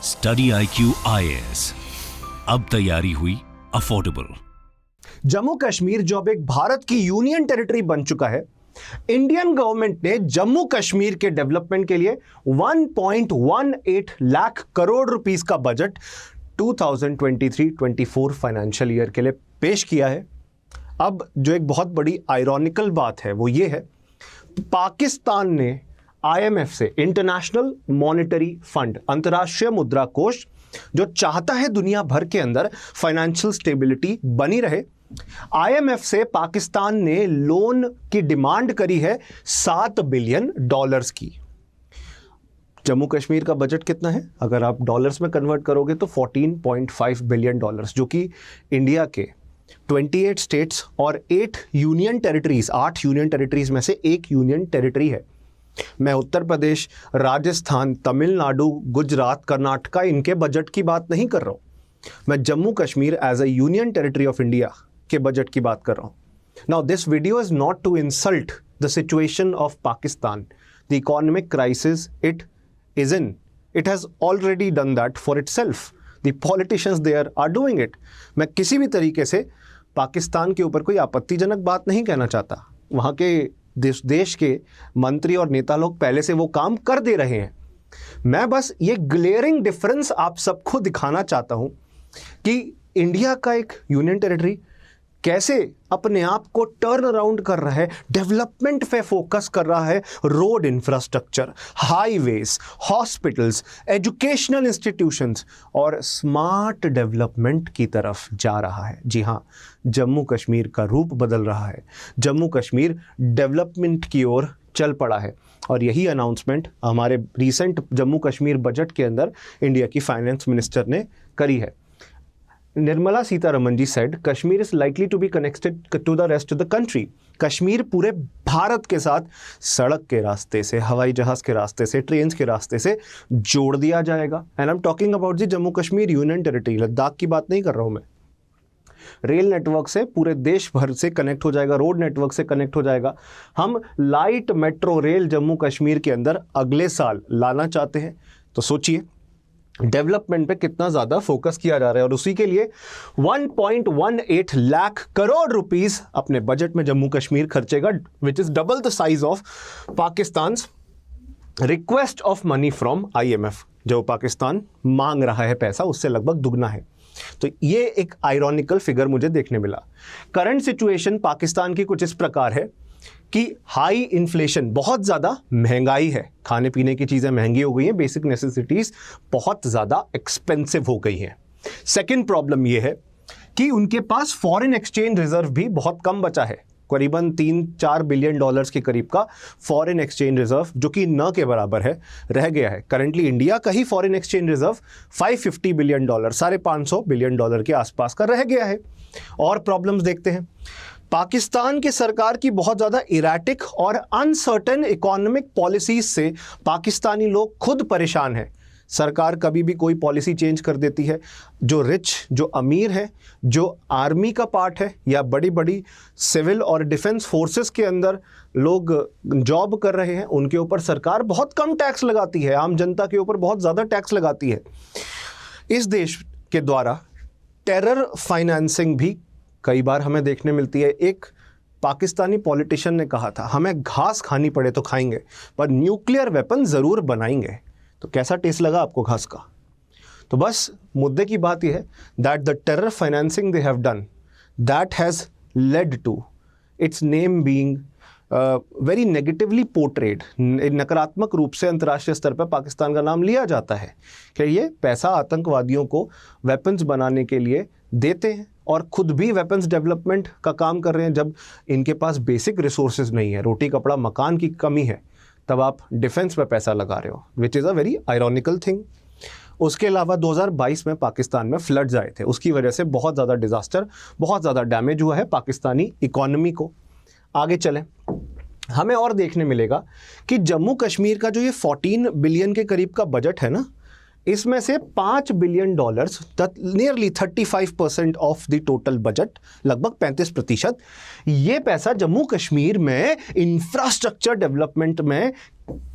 Study IQ IAS, अब तैयारी हुई अफोर्डेबल। जम्मू कश्मीर जो अब एक भारत की यूनियन टेरिटरी बन चुका है, इंडियन गवर्नमेंट ने जम्मू कश्मीर के डेवलपमेंट के लिए 1.18 लाख करोड़ रुपीस का बजट 2023-24 फाइनेंशियल ईयर के लिए पेश किया है। अब जो एक बहुत बड़ी आयरॉनिकल बात है वो ये है, पाकिस्तान ने IMF से, इंटरनेशनल मॉनेटरी फंड, अंतर्राष्ट्रीय मुद्रा कोष, जो चाहता है दुनिया भर के अंदर फाइनेंशियल स्टेबिलिटी बनी रहे, IMF से पाकिस्तान ने लोन की डिमांड करी है $7 बिलियन की। जम्मू कश्मीर का बजट कितना है? अगर आप डॉलर्स में कन्वर्ट करोगे तो $14.5 बिलियन, जो कि इंडिया के 28 स्टेट्स और 8 यूनियन टेरिटरीज में से एक यूनियन टेरिटरी है। मैं उत्तर प्रदेश, राजस्थान, तमिलनाडु, गुजरात, कर्नाटका, इनके बजट की बात नहीं कर रहा हूं। मैं Jammu Kashmir as a union territory of India के बजट की बात कर रहा हूं। Now this video is not to insult the situation of Pakistan, the economic crisis it is in. It has already done that for itself. The politicians there are doing it. मैं किसी भी तरीके से पाकिस्तान के ऊपर कोई आपत्तिजनक बात नहीं कहना चाहता। वहाँ के देश के मंत्री और नेता लोग पहले से वो काम कर दे रहे हैं। मैं बस ये ग्लेयरिंग डिफरेंस आप सबको दिखाना चाहता हूं कि इंडिया का एक यूनियन टेरिटरी कैसे अपने आप को टर्न अराउंड कर रहा है, डेवलपमेंट पे फोकस कर रहा है, road infrastructure, highways, hospitals, educational institutions और स्मार्ट डेवलपमेंट की तरफ जा रहा है। जी हाँ, जम्मू कश्मीर का रूप बदल रहा है। जम्मू कश्मीर डेवलपमेंट की ओर चल पड़ा है और यही अनाउंसमेंट हमारे रिसेंट जम्मू कश्मीर बजट के अंदर इंडिया की फाइनेंस मिनिस्टर ने करी है। Nirmala Sitharaman ji said Kashmir is likely to be connected to the rest of the country. Kashmir पूरे भारत के साथ सड़क के रास्ते से, हवाई जहाज के रास्ते से, ट्रेन के रास्ते से जोड़ दिया जाएगा। And I am talking about the Jammu Kashmir union territory. Ladakh की बात नहीं कर रहा हूं मैं। रेल नेटवर्क से पूरे देश भर से कनेक्ट हो जाएगा, रोड नेटवर्क से कनेक्ट हो जाएगा। हम light metro rail Jammu Kashmir के अंदर अगले साल लाना चाहते हैं। तो सोचिए डेवलपमेंट पे कितना ज्यादा फोकस किया जा रहा है और उसी के लिए 1.18 लाख करोड़ रुपीस अपने बजट में जम्मू कश्मीर खर्चेगा, which is double the size of Pakistan request of money from IMF। जो पाकिस्तान मांग रहा है पैसा, उससे लगभग दुगना है। तो ये एक आयरॉनिकल फिगर मुझे देखने मिला। करंट सिचुएशन पाकिस्तान की कुछ इस प्रकार है कि हाई इन्फ्लेशन, बहुत ज़्यादा महंगाई है, खाने पीने की चीज़ें महंगी हो गई हैं, बेसिक नेसेसिटीज़ बहुत ज़्यादा एक्सपेंसिव हो गई हैं। सेकेंड प्रॉब्लम ये है कि उनके पास फॉरेन एक्सचेंज रिजर्व भी बहुत कम बचा है। करीबन $3-4 बिलियन के करीब का फॉरेन एक्सचेंज रिजर्व, जो कि न के बराबर है, रह गया है। करंटली इंडिया का ही foreign exchange reserve $550 billion, $550 billion के आसपास का रह गया है। और प्रॉब्लम्स देखते हैं। पाकिस्तान की सरकार की बहुत ज़्यादा इराटिक और अनसर्टेन इकोनॉमिक पॉलिसीज से पाकिस्तानी लोग खुद परेशान हैं। सरकार कभी भी कोई पॉलिसी चेंज कर देती है। जो रिच, जो अमीर है, जो आर्मी का पार्ट है या बड़ी बड़ी सिविल और डिफेंस फोर्सेस के अंदर लोग जॉब कर रहे हैं, उनके ऊपर सरकार बहुत कम टैक्स लगाती है, आम जनता के ऊपर बहुत ज़्यादा टैक्स लगाती है। इस देश के द्वारा टेरर फाइनेंसिंग भी कई बार हमें देखने मिलती है। एक पाकिस्तानी पॉलिटिशियन ने कहा था, हमें घास खानी पड़े तो खाएंगे पर न्यूक्लियर वेपन ज़रूर बनाएंगे। तो कैसा टेस्ट लगा आपको घास का? तो बस मुद्दे की बात यह है that the terror financing they have done, that has led to its name being very negatively portrayed. नकारात्मक रूप से अंतर्राष्ट्रीय स्तर पर पाकिस्तान का नाम लिया जाता है कि ये पैसा आतंकवादियों को वेपन्स बनाने के लिए देते हैं और खुद भी वेपन्स डेवलपमेंट का काम कर रहे हैं। जब इनके पास बेसिक रिसोर्सेज नहीं है, रोटी कपड़ा मकान की कमी है, तब आप डिफेंस पे पैसा लगा रहे हो, which is a very ironical thing. उसके अलावा 2022 में पाकिस्तान में फ्लड्स आए थे, उसकी वजह से बहुत ज़्यादा डिज़ास्टर, बहुत ज़्यादा डैमेज हुआ है पाकिस्तानी इकोनॉमी को। आगे चलें, हमें और देखने मिलेगा कि जम्मू कश्मीर का जो ये 14 बिलियन के करीब का बजट है ना, इसमें से $5 billion, nearly 35% of the total budget, लगभग 35%, ये पैसा जम्मू कश्मीर में इंफ्रास्ट्रक्चर डेवलपमेंट में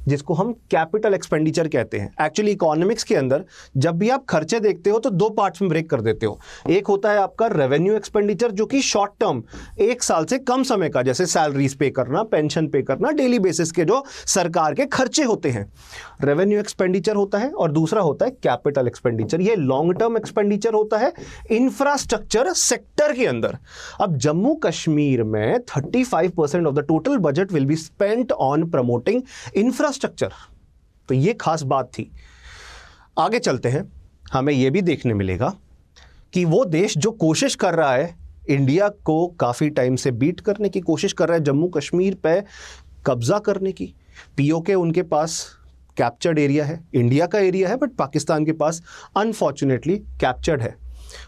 जिसको हम कैपिटल एक्सपेंडिचर कहते हैं। एक्चुअली इकोनॉमिक्स के अंदर जब भी आप खर्चे देखते हो तो दो पार्ट्स में ब्रेक कर देते हो। एक होता है आपका रेवेन्यू एक्सपेंडिचर, जो कि शॉर्ट टर्म, एक साल से कम समय का, जैसे सैलरीज पे करना, पेंशन पे करना, डेली बेसिस के जो सरकार के खर्चे होते हैं, रेवेन्यू एक्सपेंडिचर होता है। और दूसरा होता है कैपिटल एक्सपेंडिचर, ये लॉन्ग टर्म एक्सपेंडिचर होता है इंफ्रास्ट्रक्चर सेक्टर के अंदर। अब जम्मू कश्मीर में 35% of the total budget will be spent on promoting infrastructure. तो ये खास बात थी। आगे चलते हैं, हमें यह भी देखने मिलेगा कि वो देश जो कोशिश कर रहा है इंडिया को काफ़ी टाइम से बीट करने की कोशिश कर रहा है, जम्मू कश्मीर पे कब्जा करने की। पीओके उनके पास कैप्चर्ड एरिया है, इंडिया का एरिया है, बट पाकिस्तान के पास अनफॉर्चुनेटली कैप्चर्ड है।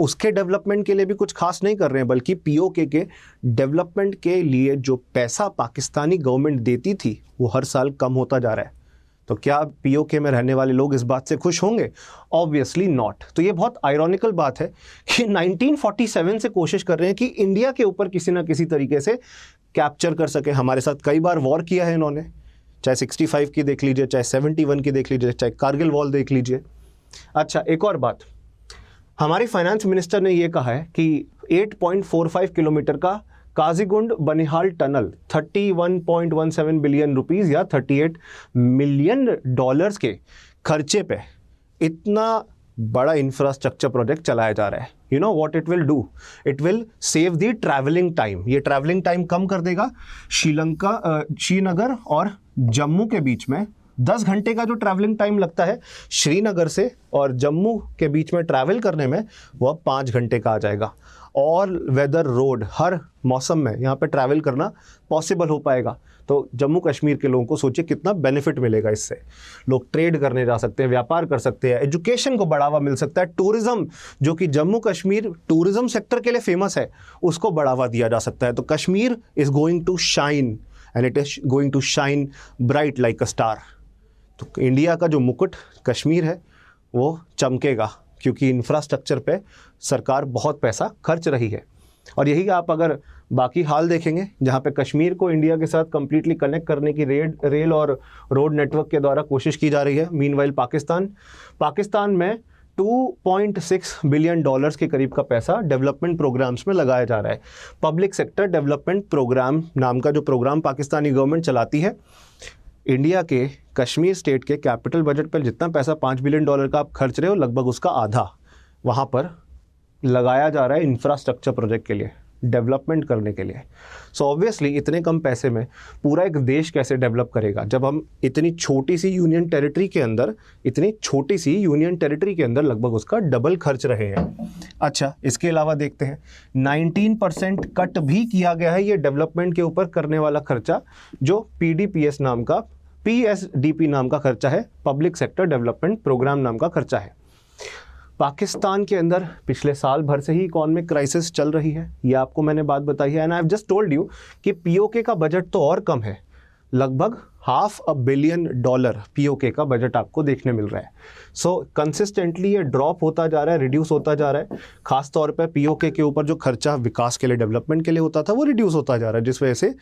उसके डेवलपमेंट के लिए भी कुछ खास नहीं कर रहे हैं, बल्कि पीओके के डेवलपमेंट के लिए जो पैसा पाकिस्तानी गवर्नमेंट देती थी वो हर साल कम होता जा रहा है। तो क्या पीओके में रहने वाले लोग इस बात से खुश होंगे? Obviously not. तो ये बहुत आयरॉनिकल बात है कि 1947 से कोशिश कर रहे हैं कि इंडिया के ऊपर किसी ना किसी तरीके से कैप्चर कर सके। हमारे साथ कई बार वॉर किया है इन्होंने, चाहे 65 की देख लीजिए, चाहे 71 की देख लीजिए, चाहे कारगिल वॉर देख लीजिए। अच्छा, एक और बात, हमारे फाइनेंस मिनिस्टर ने यह कहा है कि 8.45 किलोमीटर का Qazigund Banihal tunnel 31.17 billion rupees या $38 मिलियन के खर्चे पे इतना बड़ा इंफ्रास्ट्रक्चर प्रोजेक्ट चलाया जा रहा है। You know what it will do? It will save the travelling time. ये ट्रैवलिंग टाइम कम कर देगा। श्रीनगर और जम्मू के बीच में 10 घंटे का जो ट्रैवलिंग टाइम लगता है श्रीनगर से और जम्मू के बीच में ट्रैवल करने में, वह 5 घंटे का आ जाएगा। ऑल वेदर रोड, हर मौसम में यहाँ पे ट्रैवल करना पॉसिबल हो पाएगा। तो जम्मू कश्मीर के लोगों को सोचिए कितना बेनिफिट मिलेगा इससे। लोग ट्रेड करने जा सकते हैं, व्यापार कर सकते हैं, एजुकेशन को बढ़ावा मिल सकता है, टूरिज्म, जो कि जम्मू कश्मीर टूरिज्म सेक्टर के लिए फेमस है, उसको बढ़ावा दिया जा सकता है। तो Kashmir is going to shine and it is going to shine bright like a star. तो इंडिया का जो मुकुट कश्मीर है वो चमकेगा, क्योंकि इंफ्रास्ट्रक्चर पे सरकार बहुत पैसा खर्च रही है। और यही आप अगर बाकी हाल देखेंगे, जहाँ पे कश्मीर को इंडिया के साथ कंप्लीटली कनेक्ट करने की रेल और रोड नेटवर्क के द्वारा कोशिश की जा रही है। मीनवाइल पाकिस्तान में $2.6 बिलियन के करीब का पैसा डेवलपमेंट प्रोग्राम्स में लगाया जा रहा है। पब्लिक सेक्टर डेवलपमेंट प्रोग्राम नाम का जो प्रोग्राम पाकिस्तानी गवर्नमेंट चलाती है, इंडिया के कश्मीर स्टेट के कैपिटल बजट पर जितना पैसा $5 बिलियन का आप खर्च रहे हो, लगभग उसका आधा वहाँ पर लगाया जा रहा है इंफ्रास्ट्रक्चर प्रोजेक्ट के लिए, डेवलपमेंट करने के लिए। सो ऑब्वियसली इतने कम पैसे में पूरा एक देश कैसे डेवलप करेगा, जब हम इतनी छोटी सी यूनियन टेरिटरी के अंदर लगभग उसका डबल खर्च रहे हैं। अच्छा, इसके अलावा देखते हैं 19% कट भी किया गया है ये डेवलपमेंट के ऊपर करने वाला खर्चा, जो PSDP नाम का खर्चा है, पब्लिक सेक्टर डेवलपमेंट प्रोग्राम नाम का खर्चा है। पाकिस्तान के अंदर पिछले साल भर से ही इकोनॉमिक क्राइसिस चल रही है, ये आपको मैंने बात बताई है। And I have just told you कि पीओके का बजट तो और कम है, लगभग $500 मिलियन पीओके का बजट आपको देखने मिल रहा है। सो कंसिस्टेंटली ये ड्रॉप होता जा रहा है, रिड्यूस होता जा रहा है। खास तौर पे पीओके के ऊपर जो खर्चा विकास के लिए, डेवलपमेंट के लिए होता था, वो रिड्यूस होता जा रहा है, जिस वजह से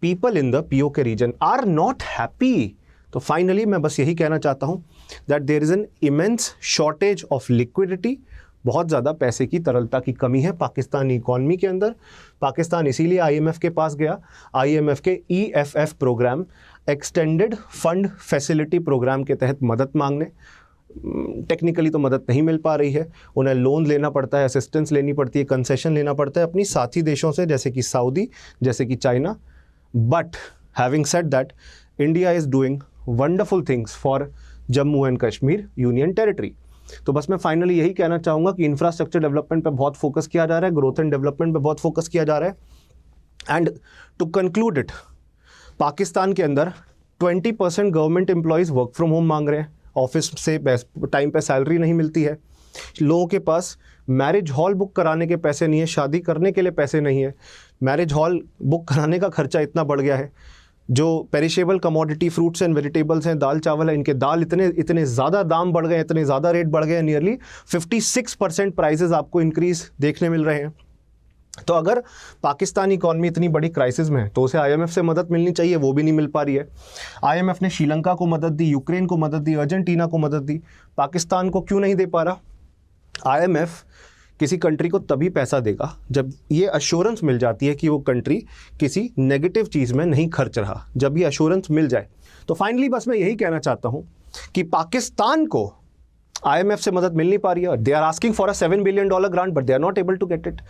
people in the POK region are not happy. तो फाइनली मैं बस यही कहना चाहता हूँ that there is an immense shortage of liquidity. बहुत ज़्यादा पैसे की तरलता की कमी है पाकिस्तानी इकॉनमी के अंदर। पाकिस्तान इसीलिए आईएमएफ के पास गया, आईएमएफ के EFF programme, extended fund facility programme के तहत मदद मांगने। टेक्निकली तो मदद नहीं मिल पा रही है, उन्हें लोन लेना पड़ता है, असिस्टेंस लेनी पड़ती है, कंसेशन लेना पड़ता है अपनी साथी देशों से, जैसे कि सऊदी, जैसे कि China. But having said that, India is doing wonderful things for Jammu and Kashmir union territory. तो बस मैं फाइनली यही कहना चाहूँगा कि इंफ्रास्ट्रक्चर डेवलपमेंट पे बहुत फोकस किया जा रहा है, ग्रोथ एंड डेवलपमेंट पे बहुत फोकस किया जा रहा है। And to conclude it, Pakistan के अंदर 20% government employees work from home मांग रहे हैं, ऑफिस से टाइम पे सैलरी नहीं मिलती है। लोगों के पास मैरिज हॉल बुक कराने के पैसे नहीं है, शादी करने के लिए पैसे नहीं है। मैरिज हॉल बुक कराने का खर्चा इतना बढ़ गया है। जो perishable commodity fruits and vegetables हैं, दाल चावल है, इनके दाल इतने ज़्यादा दाम बढ़ गए, इतने ज़्यादा रेट बढ़ गए, नियरली 56% प्राइसेस आपको इंक्रीज देखने मिल रहे हैं। तो अगर पाकिस्तान इकॉनमी इतनी बड़ी क्राइसिस में है तो उसे आईएमएफ से मदद मिलनी चाहिए, वो भी नहीं मिल पा रही है। आईएमएफ ने श्रीलंका को मदद दी, यूक्रेन को मदद दी, अर्जेंटीना को मदद दी, पाकिस्तान को क्यों नहीं दे पा रहा? आईएमएफ किसी कंट्री को तभी पैसा देगा जब ये अश्योरेंस मिल जाती है कि वो कंट्री किसी नेगेटिव चीज़ में नहीं खर्च रहा। जब ये अश्योरेंस मिल जाए तो फाइनली बस मैं यही कहना चाहता हूँ कि पाकिस्तान को आईएमएफ से मदद मिल नहीं पा रही है। They are asking for a $7 billion grant but they are not able to get it.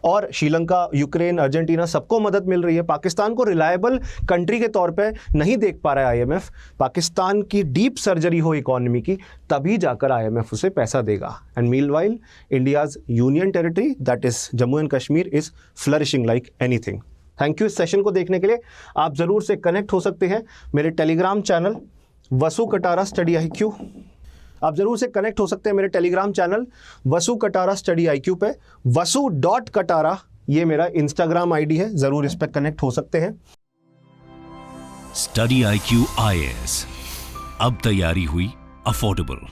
और श्रीलंका, यूक्रेन, अर्जेंटीना सबको मदद मिल रही है। पाकिस्तान को रिलायबल कंट्री के तौर पे नहीं देख पा रहा है आईएमएफ। पाकिस्तान की डीप सर्जरी हो इकोनॉमी की, तभी जाकर आईएमएफ उसे पैसा देगा। And meanwhile India's union territory that is Jammu and Kashmir is flourishing like anything. Thank you इस सेशन को देखने के लिए। आप ज़रूर से कनेक्ट हो सकते हैं मेरे टेलीग्राम चैनल वसु कटारा स्टडी IQ। आप जरूर से कनेक्ट हो सकते हैं मेरे टेलीग्राम चैनल वसु कटारा स्टडी IQ पे। wasu.katara ये मेरा इंस्टाग्राम आईडी है, जरूर इस पे कनेक्ट हो सकते हैं। स्टडी IQ IAS, अब तैयारी हुई अफोर्डेबल।